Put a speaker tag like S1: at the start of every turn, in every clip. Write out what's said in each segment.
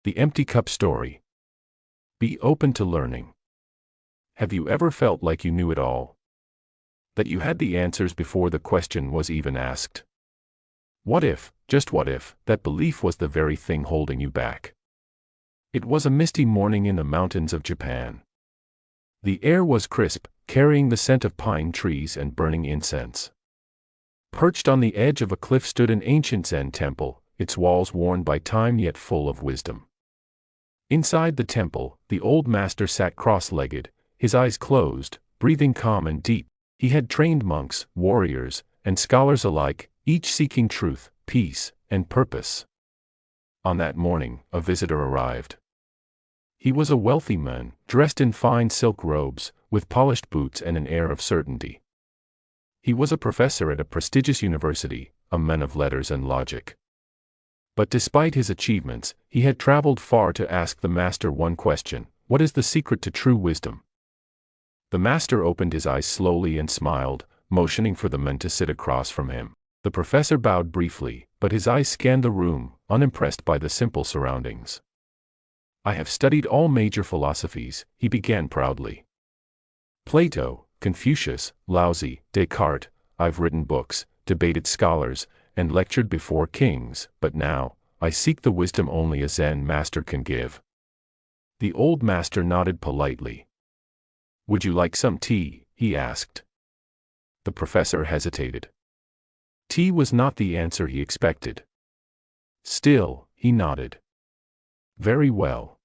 S1: The Empty Cup Story. Be open to learning. Have you ever felt like you knew it all? That you had the answers before the question was even asked? What if, just what if, that belief was the very thing holding you back? It was a misty morning in the mountains of Japan. The air was crisp, carrying the scent of pine trees and burning incense. Perched on the edge of a cliff stood an ancient Zen temple, its walls worn by time yet full of wisdom. Inside the temple, the old master sat cross-legged, his eyes closed, breathing calm and deep. He had trained monks, warriors, and scholars alike, each seeking truth, peace, and purpose. On that morning, a visitor arrived. He was a wealthy man, dressed in fine silk robes, with polished boots and an air of certainty. He was a professor at a prestigious university, a man of letters and logic. But despite his achievements, he had traveled far to ask the master one question: what is the secret to true wisdom? The master opened his eyes slowly and smiled, motioning for the man to sit across from him. The professor bowed briefly, but his eyes scanned the room, unimpressed by the simple surroundings. I have studied all major philosophies, he began proudly. Plato, Confucius, Laozi, Descartes. I've written books, debated scholars, and lectured before kings, but now, I seek the wisdom only a Zen master can give. The old master nodded politely. Would you like some tea? He asked. The professor hesitated. Tea was not the answer he expected. Still, he nodded. Very well.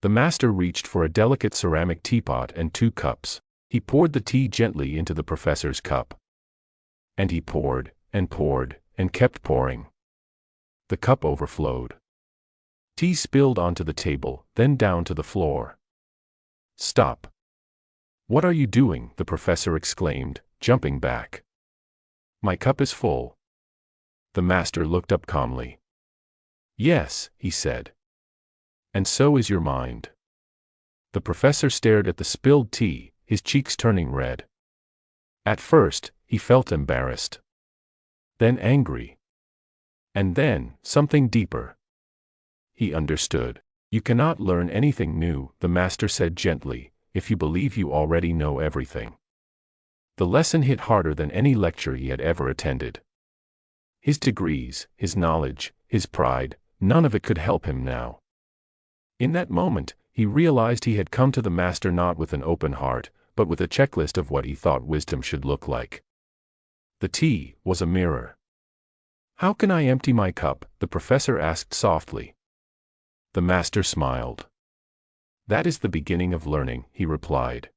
S1: The master reached for a delicate ceramic teapot and 2 cups. He poured the tea gently into the professor's cup. And he poured, and kept pouring. The cup overflowed. Tea spilled onto the table, then down to the floor. Stop. What are you doing? The professor exclaimed, jumping back. My cup is full. The master looked up calmly. Yes, he said. And so is your mind. The professor stared at the spilled tea, his cheeks turning red. At first, he felt embarrassed. Then angry. And then, something deeper. He understood. You cannot learn anything new, the master said gently, if you believe you already know everything. The lesson hit harder than any lecture he had ever attended. His degrees, his knowledge, his pride, none of it could help him now. In that moment, he realized he had come to the master not with an open heart, but with a checklist of what he thought wisdom should look like. The tea was a mirror. How can I empty my cup? The professor asked softly. The master smiled. That is the beginning of learning, he replied.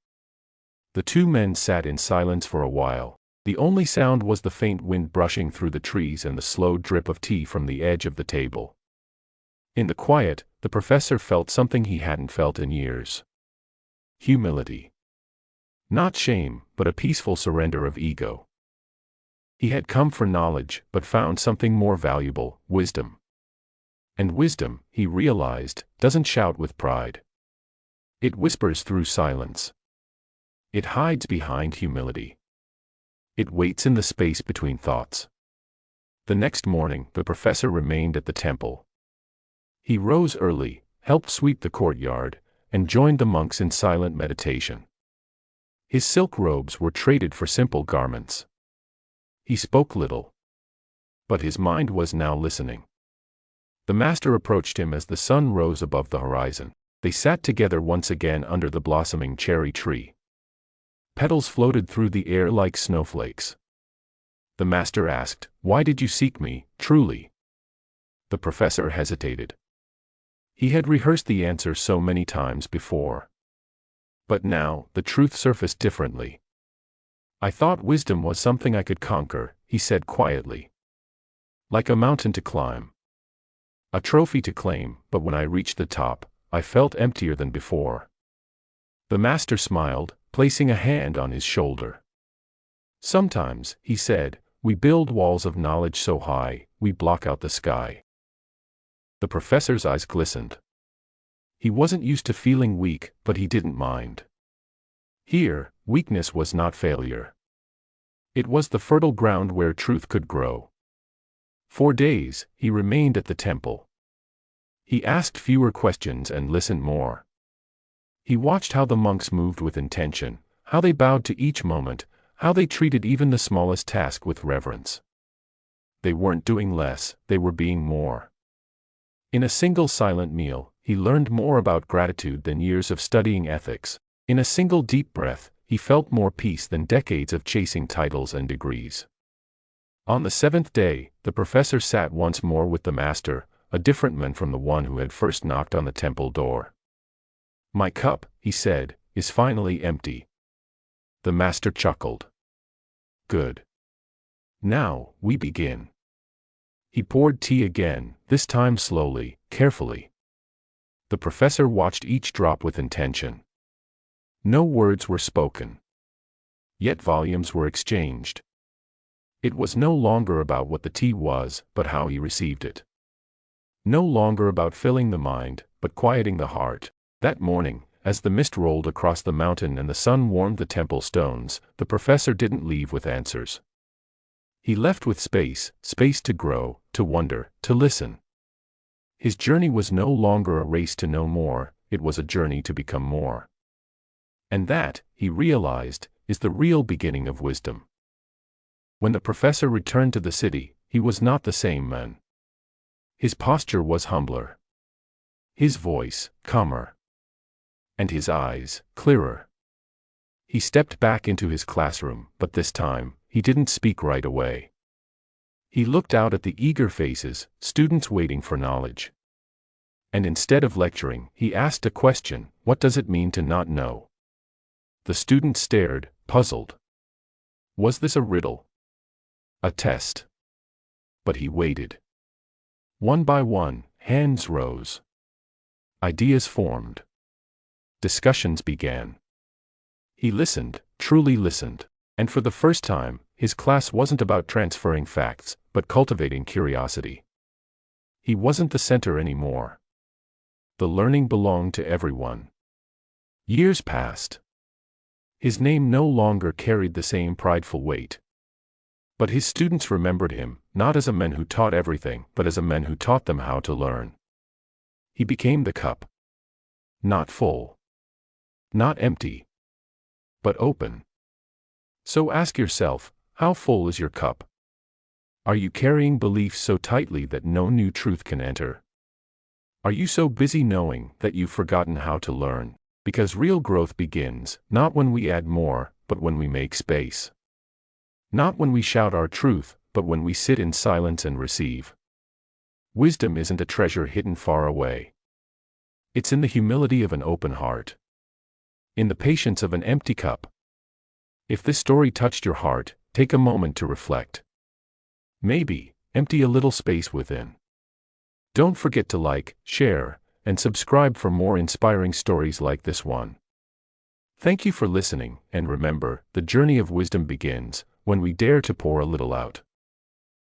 S1: The 2 men sat in silence for a while. The only sound was the faint wind brushing through the trees and the slow drip of tea from the edge of the table. In the quiet, the professor felt something he hadn't felt in years. Humility. Not shame, but a peaceful surrender of ego. He had come for knowledge, but found something more valuable: wisdom. And wisdom, he realized, doesn't shout with pride. It whispers through silence. It hides behind humility. It waits in the space between thoughts. The next morning, the professor remained at the temple. He rose early, helped sweep the courtyard, and joined the monks in silent meditation. His silk robes were traded for simple garments. He spoke little. But his mind was now listening. The master approached him as the sun rose above the horizon. They sat together once again under the blossoming cherry tree. Petals floated through the air like snowflakes. The master asked, "Why did you seek me, truly?" The professor hesitated. He had rehearsed the answer so many times before. But now, the truth surfaced differently. I thought wisdom was something I could conquer, he said quietly. Like a mountain to climb. A trophy to claim, but when I reached the top, I felt emptier than before. The master smiled, placing a hand on his shoulder. Sometimes, he said, we build walls of knowledge so high, we block out the sky. The professor's eyes glistened. He wasn't used to feeling weak, but he didn't mind. Here, weakness was not failure. It was the fertile ground where truth could grow. For days, he remained at the temple. He asked fewer questions and listened more. He watched how the monks moved with intention, how they bowed to each moment, how they treated even the smallest task with reverence. They weren't doing less, they were being more. In a single silent meal, he learned more about gratitude than years of studying ethics. In a single deep breath, he felt more peace than decades of chasing titles and degrees. On the seventh day, the professor sat once more with the master, a different man from the one who had first knocked on the temple door. "My cup," he said, "is finally empty." The master chuckled. "Good. Now, we begin." He poured tea again, this time slowly, carefully. The professor watched each drop with intention. No words were spoken. Yet volumes were exchanged. It was no longer about what the tea was, but how he received it. No longer about filling the mind, but quieting the heart. That morning, as the mist rolled across the mountain and the sun warmed the temple stones, the professor didn't leave with answers. He left with space to grow, to wonder, to listen. His journey was no longer a race to know more, it was a journey to become more. And that, he realized, is the real beginning of wisdom. When the professor returned to the city, he was not the same man. His posture was humbler. His voice, calmer. And his eyes, clearer. He stepped back into his classroom, but this time, he didn't speak right away. He looked out at the eager faces, students waiting for knowledge. And instead of lecturing, he asked a question: what does it mean to not know? The students stared, puzzled. Was this a riddle? A test? But he waited. One by one, hands rose. Ideas formed. Discussions began. He listened, truly listened, and for the first time, his class wasn't about transferring facts, but cultivating curiosity. He wasn't the center anymore. The learning belonged to everyone. Years passed. His name no longer carried the same prideful weight. But his students remembered him, not as a man who taught everything, but as a man who taught them how to learn. He became the cup. Not full. Not empty. But open. So ask yourself, how full is your cup? Are you carrying beliefs so tightly that no new truth can enter? Are you so busy knowing that you've forgotten how to learn? Because real growth begins, not when we add more, but when we make space. Not when we shout our truth, but when we sit in silence and receive. Wisdom isn't a treasure hidden far away. It's in the humility of an open heart. In the patience of an empty cup. If this story touched your heart, take a moment to reflect. Maybe, empty a little space within. Don't forget to like, share, and subscribe for more inspiring stories like this one. Thank you for listening, and remember, the journey of wisdom begins when we dare to pour a little out.